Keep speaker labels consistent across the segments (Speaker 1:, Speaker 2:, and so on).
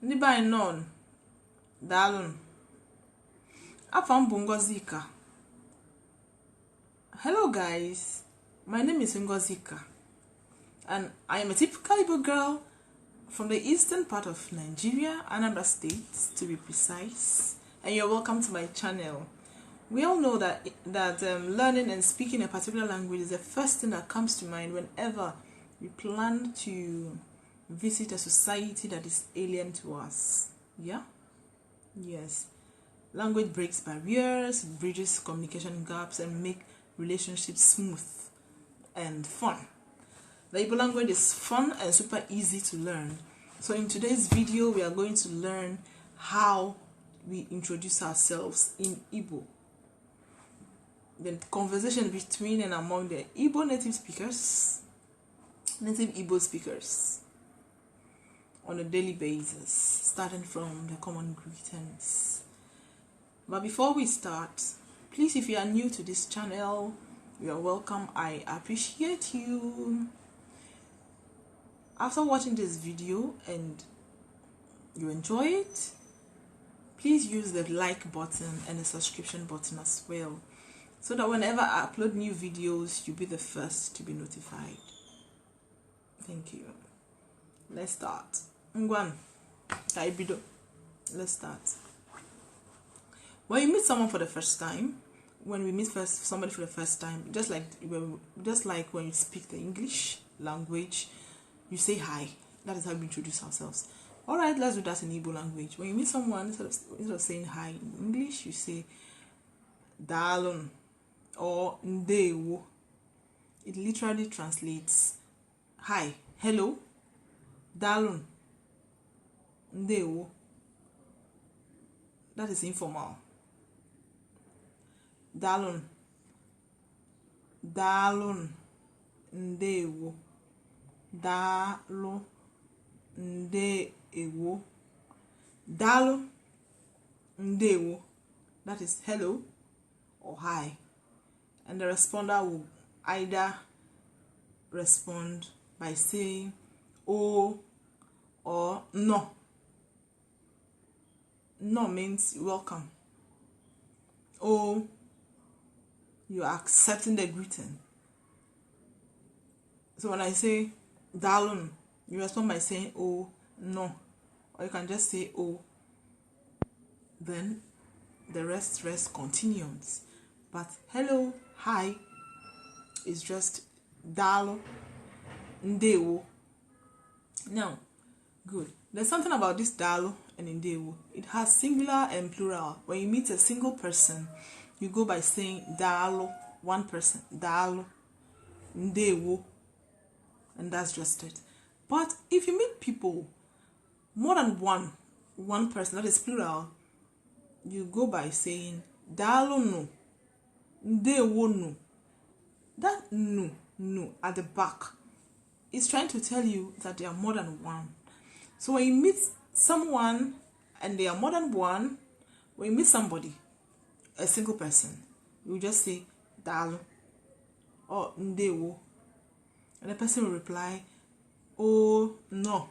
Speaker 1: Ndị be anyị nọ daalụ. Afọ m bụ Ngozika. Hello guys, my name is Ngozika and I am a typical Igbo girl from the eastern part of Nigeria, Anambra State to be precise, and you're welcome to my channel. We all know that learning and speaking a particular language is the first thing that comes to mind whenever we plan to visit a society that is alien to us. Yeah? Yes. Language breaks barriers, bridges communication gaps, and make relationships smooth and fun. The Igbo language is fun and super easy to learn. So in today's video, we are going to learn how we introduce ourselves in Igbo. The conversation between and among the Igbo native Igbo speakers on a daily basis, starting from the common greetings. But before we start, please, if you are new to this channel, you are welcome. I appreciate you. After watching this video and you enjoy it, please use the like button and the subscription button as well, so that whenever I upload new videos, you'll be the first to be notified. Thank you. Let's start. Let's start. When you meet someone for the first time, when we meet somebody for the first time, just like when you speak the English language, you say hi. That is how we introduce ourselves. All right, let's do that in Igbo language. When you meet someone, instead of saying hi in English, you say Dalun or Ndewo. It literally translates hi, hello, Dalun, Ndewo. That is informal. Dalun, Dalun, Ndewo, Dalu, Ndewo, Dalu, Ndewo. That is hello or hi, and the responder will either respond by saying oh or no. No means welcome. Oh, you are accepting the greeting. So when I say Dalun, you respond by saying oh, no, or you can just say oh. Then the rest continues. But hello, hi is just Dalu, Ndewo. Now, good. There's something about this Dalu and Ndewo. It has singular and plural. When you meet a single person, you go by saying Dalu, one person, Dalu, Ndewo, and that's just it. But if you meet people, more than one person, that is plural, you go by saying Dalu no, Ndewo no. That no at the back is trying to tell you that there are more than one. So when you meet someone and they are more than one, when you meet somebody, a single person, you just say Dalu or Ndewo, and the person will reply oh, no,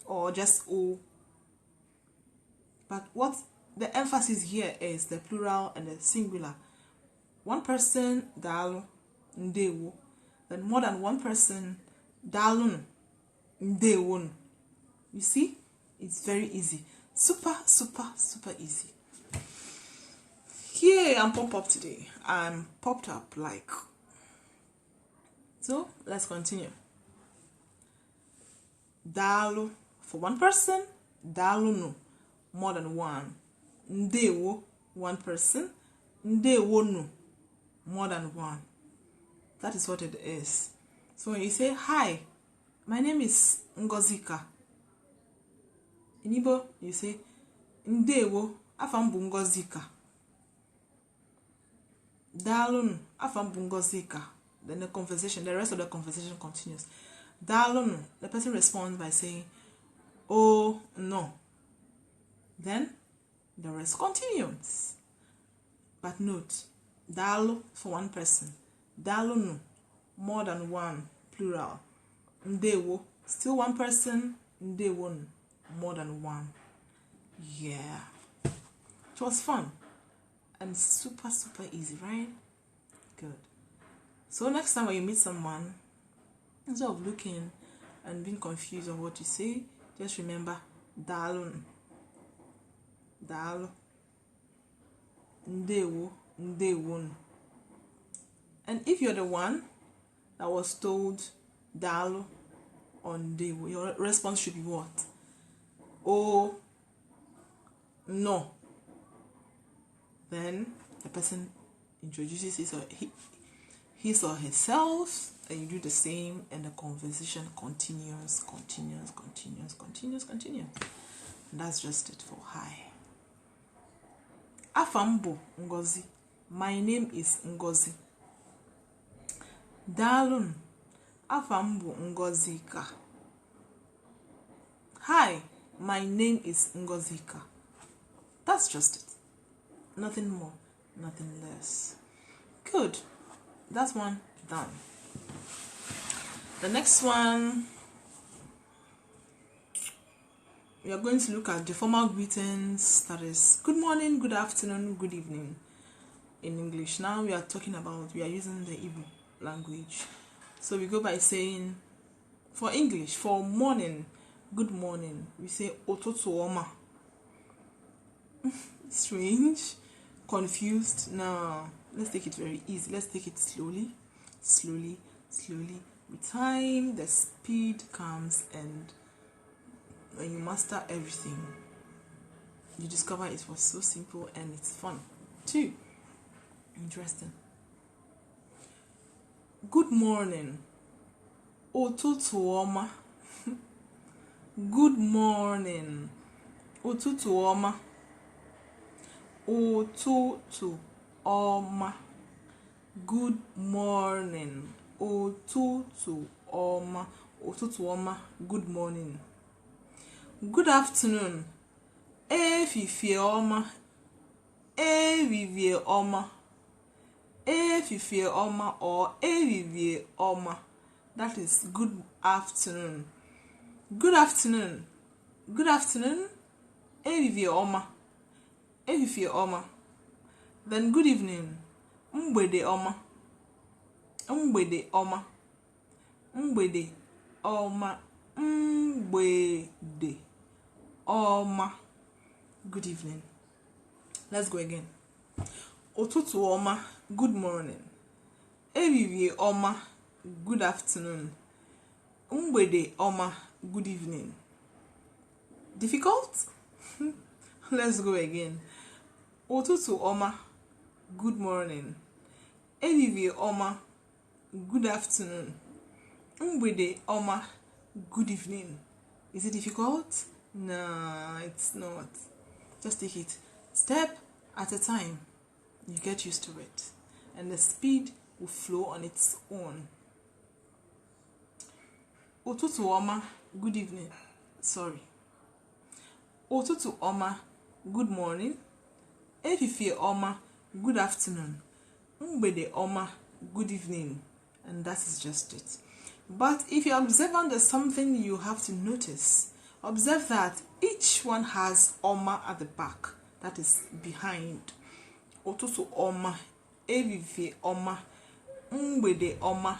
Speaker 1: or just oh. But what the emphasis here is the plural and the singular. One person, Dalu, Ndewo. Then more than one person, Dalun, Ndewon. You see? It's very easy. Super easy. Yeah, I'm pumped up today. I'm popped up like. So, let's continue. Dalu for one person, Dalunu, more than one. Ndewo, one person. Ndewonu, more than one. That is what it is. So when you say hi, my name is Ngozika. In Igbo, you say Ndewo, afam bu Ngozika. Dalun, afam bu Ngozika. Then the rest of the conversation continues. Dalun, the person responds by saying oh, no. Then the rest continues. But note, Dalu for one person, Dalunu, more than one, plural. Ndewo, still one person, Ndewon. more than one. Yeah. It was fun and super easy, right? Good. So next time when you meet someone, instead of looking and being confused of what you say, just remember Dalun. Dal. Ndewo. Ndewon. And if you're the one that was told Dal or Ndewo, your response should be what? Oh, no. Then the person introduces his or herself, and you do the same, and the conversation continues. And that's just it for hi. Afambo Ngozi. My name is Ngozi. Dalun. Afambo Ngozika. Hi, my name is Ngozika. That's just it. Nothing more, nothing less. Good. That's one done. The next one, we are going to look at the formal greetings, that is good morning, good afternoon, good evening in English. Now we are using the Igbo language. So we go by saying, for English, for morning, good morning, we say Ototo Oma. Strange, confused. No, let's take it very easy. Let's take it slowly. With time, the speed comes, and when you master everything, you discover it was so simple and it's fun too. Interesting. Good morning. Ụtụtụ ọma. Good morning. Ụtụtụ ọma. Ụtụtụ ọma. Good morning. Ụtụtụ ọma. Ụtụtụ ọma. Good morning. Good afternoon. Efifie ọma. Erivie ọma. Efifie ọma or erivie ọma. That is good afternoon. Good afternoon. Good afternoon. Erivie ọma. Efifie ọma. Then good evening. Mgbede ọma. Mgbede ọma. Mgbede ọma. Mgbede ọma. Good evening. Let's go again. Ụtụtụ ọma. Good morning. Erivie ọma. Good afternoon. Mgbede ọma. Good evening. Difficult? Let's go again. Ụtụtụ ọma. Good morning. Erivie ọma. Good afternoon. Mgbede ọma. Good evening. Is it difficult? No, it's not. Just take it step at a time. You get used to it, and the speed will flow on its own. Ụtụtụ ọma. Good evening. Sorry. Ụtụtụ ọma. Good morning. Efifie ọma. Good afternoon. Mgbede ọma. Good evening. And that is just it. But if you're observant, there's something you have to notice. Observe that each one has ọma at the back, that is behind. Ụtụtụ ọma. Efifie ọma. Mgbede ọma.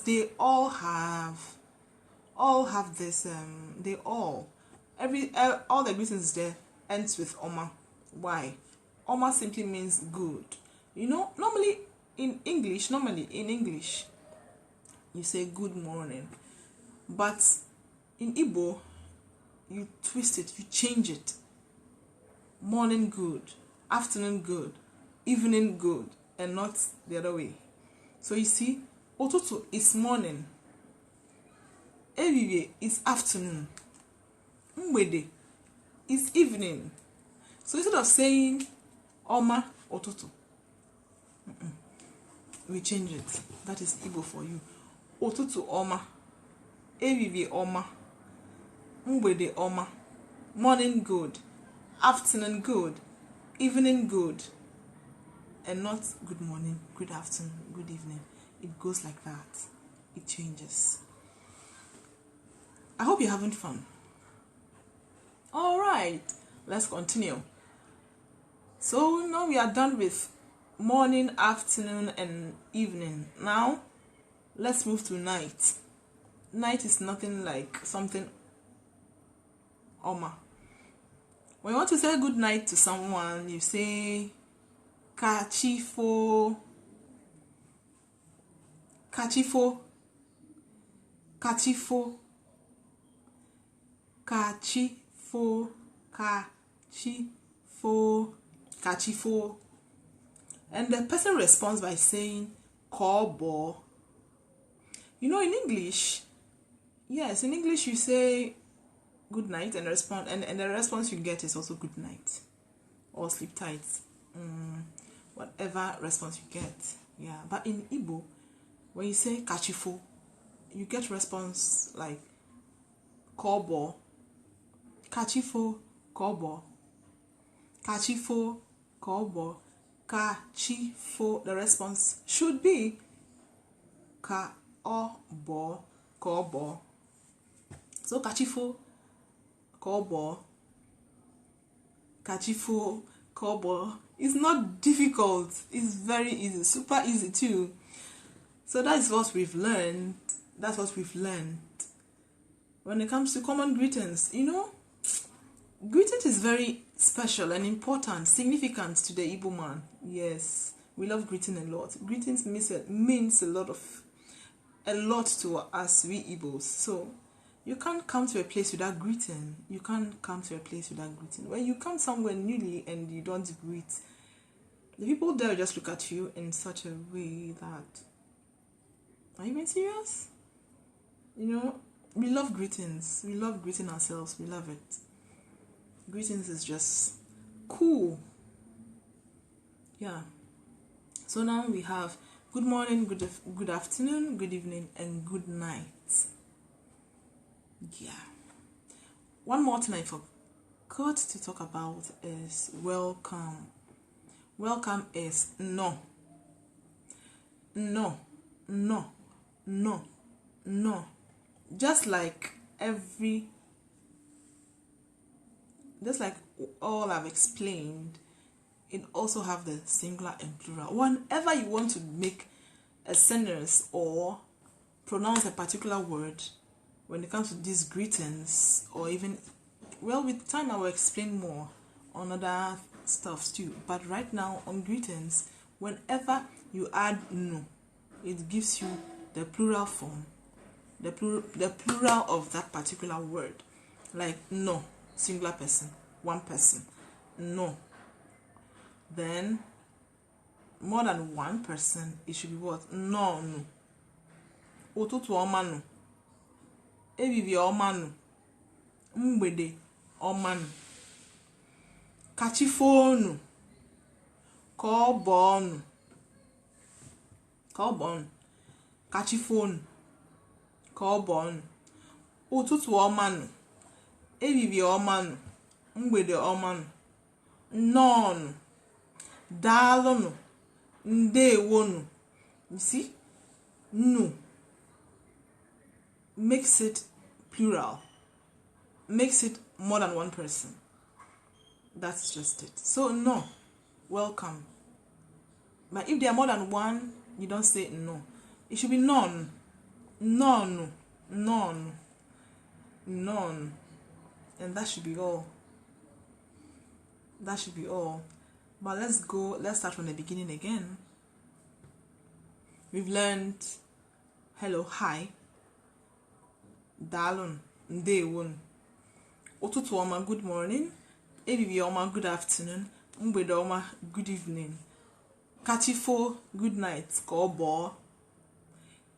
Speaker 1: They all have this, all the greetings there ends with ọma. Why? Ọma simply means good. You know, normally in English, you say good morning. But in Igbo, you twist it, you change it. Morning good, afternoon good, evening good, and not the other way. So you see, Ụtụtụ is morning. Erivie is afternoon. Mgbede is evening. So instead of saying ọma ụtụtụ, we change it. That is Igbo for you. Ụtụtụ ọma. Erivie ọma. Mgbede ọma. Morning good. Afternoon good. Evening good. And not good morning, good afternoon, good evening. It goes like that. It changes. I hope you're having fun. right, let's continue. So now we are done with morning, afternoon, and evening. Now let's move to night. Night is nothing like something Oma. When you want to say good night to someone, you say kachifo, kachifo, kachifo, kachifo, kachifo, kachifo. And the person responds by saying kobo. You know, in English, yes, in English you say good night and respond, and the response you get is also good night or sleep tight. Whatever response you get. Yeah. But in Igbo, when you say kachifo, you get response like kobo, kachifo, kobo, kachifo, kobo, kachifo. The response should be ka-obo, kobo. So kachifo, kobo, kachifo, kobo. It's not difficult. It's very easy, super easy too. So that's what we've learned. That's what we've learned. When it comes to common greetings, you know, greetings is very special and important, significant to the Igbo man. Yes, we love greeting a lot. Greetings means a lot to us, we Igbos. So you can't come to a place without greeting. You can't come to a place without greeting. When you come somewhere newly and you don't greet, the people there will just look at you in such a way that, are you being serious? You know, we love greetings. We love greeting ourselves. We love it. Greetings is just cool. Yeah. So now we have good morning, good afternoon, good evening, and good night. Yeah. One more thing I forgot to talk about is welcome. Welcome is no. No. No. No. No. Just like all I've explained, it also have the singular and plural. Whenever you want to make a sentence or pronounce a particular word, when it comes to these greetings, or even, well, with time I will explain more on other stuff too. But right now on greetings, whenever you add no, it gives you the plural form, the plural of that particular word. Like no, singular person, one person, no. Then more than one person, it should be what? No. Ụtụtụ ọma nụ, ehihie ọma nụ, mgbede ọma nụ, kachifo nụ, ka ọ bọọ nụ, kachifo nụ, ka ọ bọọ nụ, ụtụtụ ọma nụ, ehihie ọma nụ, mgbede ọma nụ, nnọọ nụ, daalụ nụ, ndewo nụ. You see? No makes it plural, makes it more than one person. That's just it. So no, welcome. But if there are more than one, you don't say no. It should be none, none, none, none, and that should be all. That should be all. But let's start from the beginning again. We've learned hello, hi, dalun, ndewon, ụtụtụ ọma, good morning, ehihie ọma, good afternoon, mgbede ọma, good evening, kachifo, good night, ka ọ bọọ,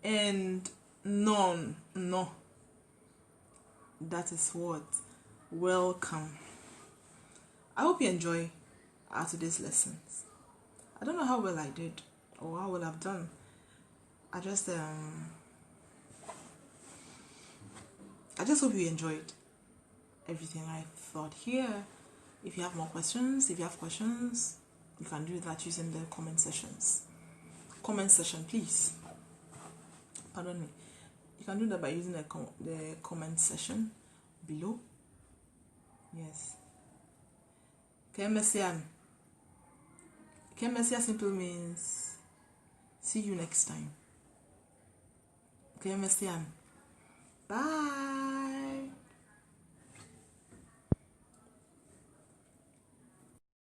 Speaker 1: and none, no. That is what welcome. I hope you enjoy today's lessons. I don't know how well I did or how well I've done. I just hope you enjoyed everything I thought here. If you have more questions, you can do that using the comment sections. Comment section, please. Pardon me. You can do that by using the comment section below. Yes. Kemesian. Kemesia simply means see you next time. Kemesian. Bye.